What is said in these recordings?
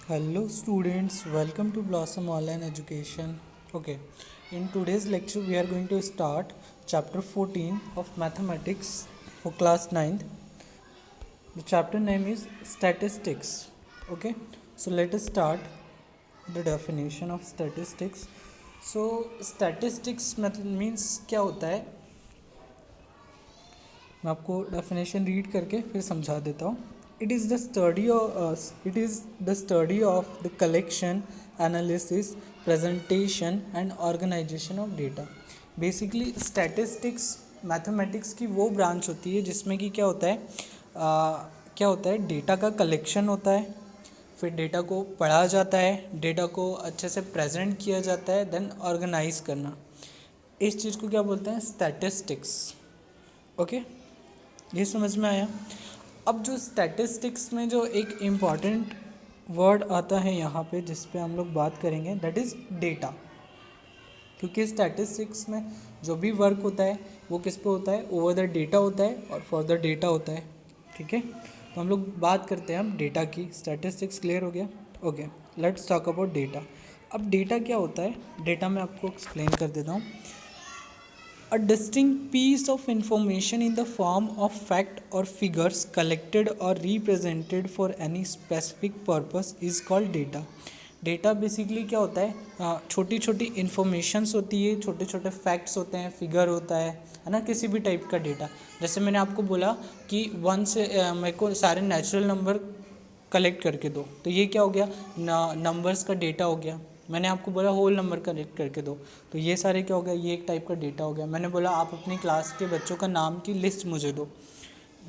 Hello students, welcome to Blossom Online Education. Okay, in today's lecture we are going to start chapter 14 of mathematics for class 9th. The chapter name is statistics. Okay, so let us start the definition of statistics. So statistics method means क्या होता है, मैं आपको definition read करके फिर समझा देता हूँ. It is the study of the collection, analysis, presentation and organisation of data. Basically statistics mathematics की वो ब्रांच होती है जिसमें कि क्या होता है डेटा का कलेक्शन होता है, फिर डेटा को पढ़ा जाता है, डेटा को अच्छे से प्रेजेंट किया जाता है, देन ऑर्गेनाइज करना. इस चीज़ को क्या बोलते हैं? स्टैटिस्टिक्स. ओके, ये समझ में आया. अब जो स्टैटिस्टिक्स में जो एक इम्पॉर्टेंट वर्ड आता है यहाँ पे जिस पे हम लोग बात करेंगे, दैट इज़ डेटा. क्योंकि स्टैटिस्टिक्स में जो भी वर्क होता है वो किस पे होता है? ओवर द डेटा होता है और फॉर द डेटा होता है. ठीक है, तो हम लोग बात करते हैं हम डेटा की. स्टैटिस्टिक्स क्लियर हो गया. Okay, let's talk about data. अब डेटा क्या होता है? डेटा मैं आपको एक्सप्लेन कर देता हूँ. A distinct piece of information in the form of fact or figures collected or represented for any specific purpose is called data. Data basically क्या होता है? छोटी छोटी इन्फॉर्मेशंस होती है, छोटे छोटे फैक्ट्स होते हैं, फिगर होता है ना, किसी भी टाइप का डेटा. जैसे मैंने आपको बोला कि 1 से मेरे को सारे नेचुरल नंबर कलेक्ट करके दो, तो ये क्या हो गया? नंबर्स का डेटा हो गया. मैंने आपको बोला होल नंबर कलेक्ट करके दो, तो ये सारे क्या हो गया? ये एक टाइप का डेटा हो गया. मैंने बोला आप अपनी क्लास के बच्चों का नाम की लिस्ट मुझे दो,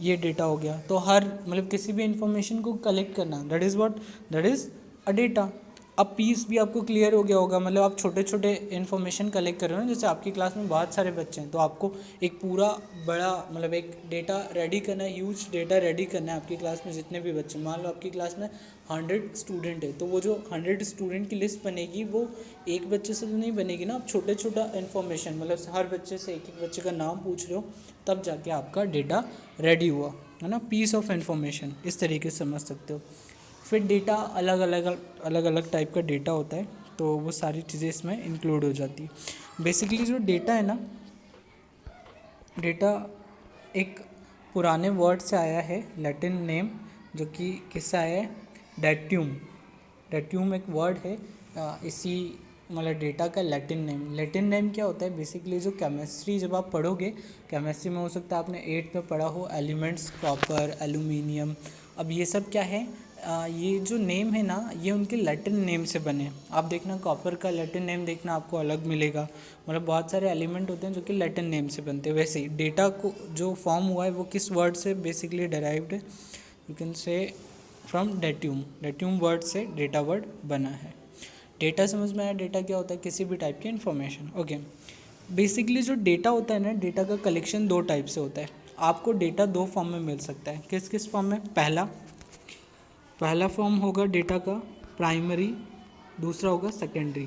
ये डेटा हो गया. तो हर मतलब किसी भी इंफॉर्मेशन को कलेक्ट करना, that is what, that is a data. अब पीस भी आपको क्लियर हो गया होगा. मतलब आप छोटे छोटे इन्फॉर्मेशन कलेक्ट कर रहे हो ना, जैसे आपकी क्लास में बहुत सारे बच्चे हैं, तो आपको एक पूरा बड़ा मतलब एक डेटा रेडी करना है, ह्यूज डेटा रेडी करना है. आपकी क्लास में जितने भी बच्चे, मान लो आपकी क्लास में 100 स्टूडेंट है, तो वो जो 100 स्टूडेंट की लिस्ट बनेगी वो एक बच्चे से तो नहीं बनेगी ना. आप छोटे छोटा इन्फॉर्मेशन मतलब हर बच्चे से एक एक बच्चे का नाम पूछ रहे हो, तब जाके आपका डेटा रेडी हुआ है ना. पीस ऑफ इन्फॉर्मेशन इस तरीके से समझ सकते हो. फिर डेटा अलग अलग टाइप का डेटा होता है, तो वो सारी चीज़ें इसमें इंक्लूड हो जाती है. बेसिकली जो डेटा है ना, डेटा एक पुराने वर्ड से आया है, लैटिन नेम, जो कि किससे आया है? डेट्यूम. डेट्यूम एक वर्ड है, इसी मतलब डेटा का लैटिन नेम. लैटिन नेम क्या होता है? बेसिकली जो केमिस्ट्री जब आप पढ़ोगे, केमिस्ट्री में हो सकता है आपने 8th में पढ़ा हो एलिमेंट्स, कॉपर, एल्यूमिनियम. अब ये सब क्या है? ये जो नेम है ना, ये उनके लैटिन नेम से बने. आप देखना कॉपर का लैटिन नेम देखना आपको अलग मिलेगा. मतलब बहुत सारे एलिमेंट होते हैं जो कि लैटिन नेम से बनते हैं. वैसे ही डेटा को जो फॉर्म हुआ है वो किस वर्ड से बेसिकली डेराइव्ड है? You can say from datum. Datum word से डेटा वर्ड बना है. डेटा समझ में आया? डेटा क्या होता है? किसी भी टाइप की इन्फॉर्मेशन. ओके, बेसिकली जो डेटा होता है ना, डेटा का कलेक्शन दो टाइप से होता है. आपको डेटा दो फॉर्म में मिल सकता है. किस किस फॉर्म में? पहला फॉर्म होगा डेटा का प्राइमरी, दूसरा होगा सेकेंडरी.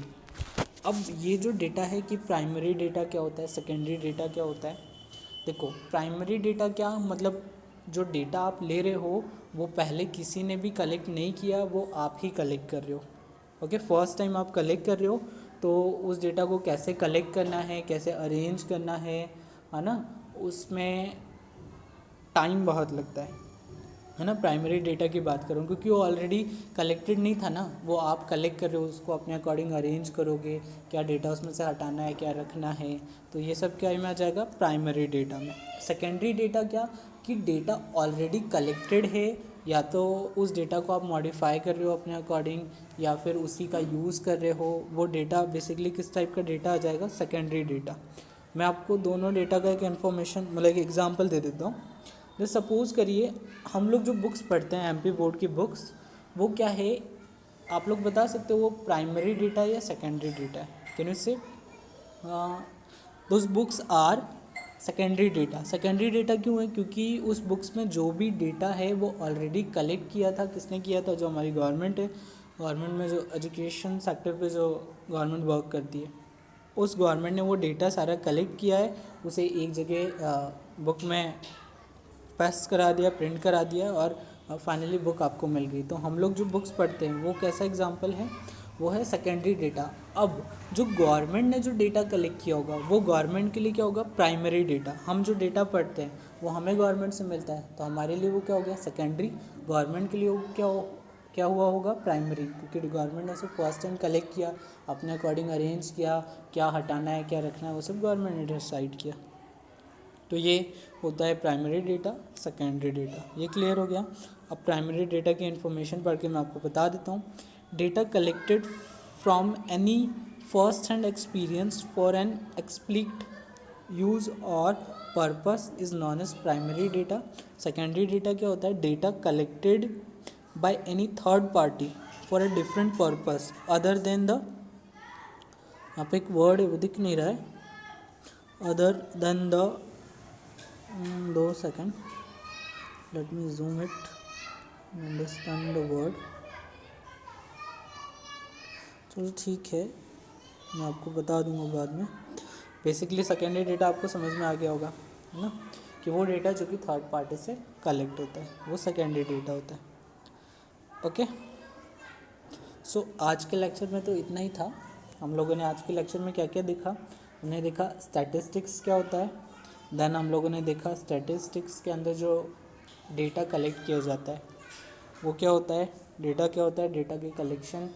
अब ये जो डेटा है कि प्राइमरी डेटा क्या होता है, सेकेंडरी डेटा क्या होता है? देखो, प्राइमरी डेटा क्या मतलब, जो डेटा आप ले रहे हो वो पहले किसी ने भी कलेक्ट नहीं किया, वो आप ही कलेक्ट कर रहे हो. ओके, फर्स्ट टाइम आप कलेक्ट कर रहे हो, तो उस डेटा को कैसे कलेक्ट करना है, कैसे अरेंज करना है ना, उसमें टाइम बहुत लगता है ना. प्राइमरी डेटा की बात करूँ, क्योंकि वो ऑलरेडी कलेक्टेड नहीं था ना, वो आप कलेक्ट कर रहे हो, उसको अपने अकॉर्डिंग अरेंज करोगे, क्या डेटा उसमें से हटाना है, क्या रखना है, तो ये सब क्या में आ जाएगा? प्राइमरी डेटा में. सेकेंडरी डेटा क्या कि डेटा ऑलरेडी कलेक्टेड है, या तो उस डेटा को आप मॉडिफाई कर रहे हो अपने अकॉर्डिंग, या फिर उसी का यूज़ कर रहे हो. वो डेटा बेसिकली किस टाइप का डेटा आ जाएगा? Secondary data. मैं आपको दोनों डेटा का एक इन्फॉर्मेशन मतलब एक एग्जांपल दे देता हूँ. जैसे सपोज़ करिए हम लोग जो बुक्स पढ़ते हैं एमपी बोर्ड की बुक्स, वो क्या है? आप लोग बता सकते हो वो प्राइमरी डेटा या सेकेंडरी डेटा है? Can you say? Those books are secondary data. Secondary data क्यों है? क्योंकि उस बुक्स में जो भी डेटा है वो ऑलरेडी कलेक्ट किया था. किसने किया था? जो हमारी गवर्नमेंट है. गवर्नमेंट में जो एजुकेशन सेक्टर पे जो गवर्नमेंट वर्क करती है, उस गवर्नमेंट ने वो डेटा सारा कलेक्ट किया है, उसे एक जगह बुक में पेस्ट करा दिया, प्रिंट करा दिया, और और फाइनली बुक आपको मिल गई। तो हम लोग जो बुक्स पढ़ते हैं वो कैसा एग्जाम्पल है, वो है सेकेंडरी डेटा। अब जो गवर्नमेंट ने जो डेटा कलेक्ट किया होगा वो गवर्नमेंट के लिए क्या होगा, प्राइमरी डेटा। हम जो डेटा पढ़ते हैं वो हमें गवर्नमेंट से मिलता है, तो हमारे लिए वो क्या हो गया, सेकेंडरी। गवर्नमेंट के लिए वो क्या हुआ होगा, प्राइमरी, क्योंकि गवर्नमेंट ने सिर्फ फर्स्ट टाइम कलेक्ट किया, अपने अकॉर्डिंग अरेंज किया, क्या हटाना है क्या रखना है वो सब गवर्नमेंट ने डिसाइड किया। तो ये होता है प्राइमरी डेटा, सेकेंडरी डेटा। ये क्लियर हो गया। अब प्राइमरी डेटा की इन्फॉर्मेशन पढ़ के मैं आपको बता देता हूँ। Data collected from any first hand experience for an explicit use और purpose is known as primary data. Secondary data क्या होता है, data collected by any third party for a different purpose other than the, यहाँ पे एक word है वो दिख नहीं रहा है, other than the, 2 second, let me zoom it, understand the word. चलो ठीक है, मैं आपको बता दूंगा बाद में। बेसिकली सेकेंडरी डेटा आपको समझ में आ गया होगा, है ना, कि वो डेटा जो कि थर्ड पार्टी से कलेक्ट होता है वो सेकेंडरी डेटा होता है। ओके, सो आज के लेक्चर में तो इतना ही था। हम लोगों ने आज के लेक्चर में क्या क्या देखा, हमने देखा स्टैटिस्टिक्स क्या होता है, देन हम लोगों ने देखा स्टैटिस्टिक्स के अंदर जो डेटा कलेक्ट किया जाता है वो क्या होता है, डेटा क्या होता है, डेटा की कलेक्शन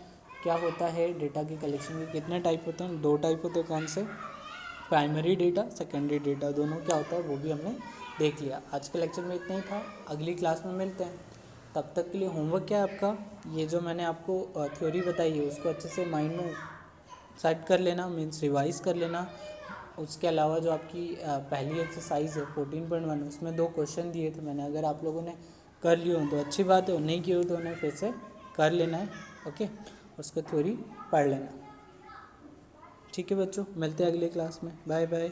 क्या होता है, डेटा की कलेक्शन के कितने टाइप होते हैं, 2 टाइप होते हैं, कौन से, प्राइमरी डेटा, सेकेंडरी डेटा, दोनों क्या होता है वो भी हमने देख लिया। आज के लेक्चर में इतना ही था, अगली क्लास में मिलते हैं। तब तक के लिए होमवर्क क्या है आपका, ये जो मैंने आपको थ्योरी बताई है उसको अच्छे से माइंड में सेट कर लेना, मीन्स रिवाइज़ कर लेना। उसके अलावा जो आपकी पहली एक्सरसाइज है 14.1 उसमें 2 क्वेश्चन दिए थे मैंने, अगर आप लोगों ने कर लिए हो तो अच्छी बात है, और नहीं किए हो तो उन्हें फिर से कर लेना है। ओके, उसका थ्योरी पढ़ लेना। ठीक है बच्चों, मिलते हैं अगली क्लास में, बाय बाय।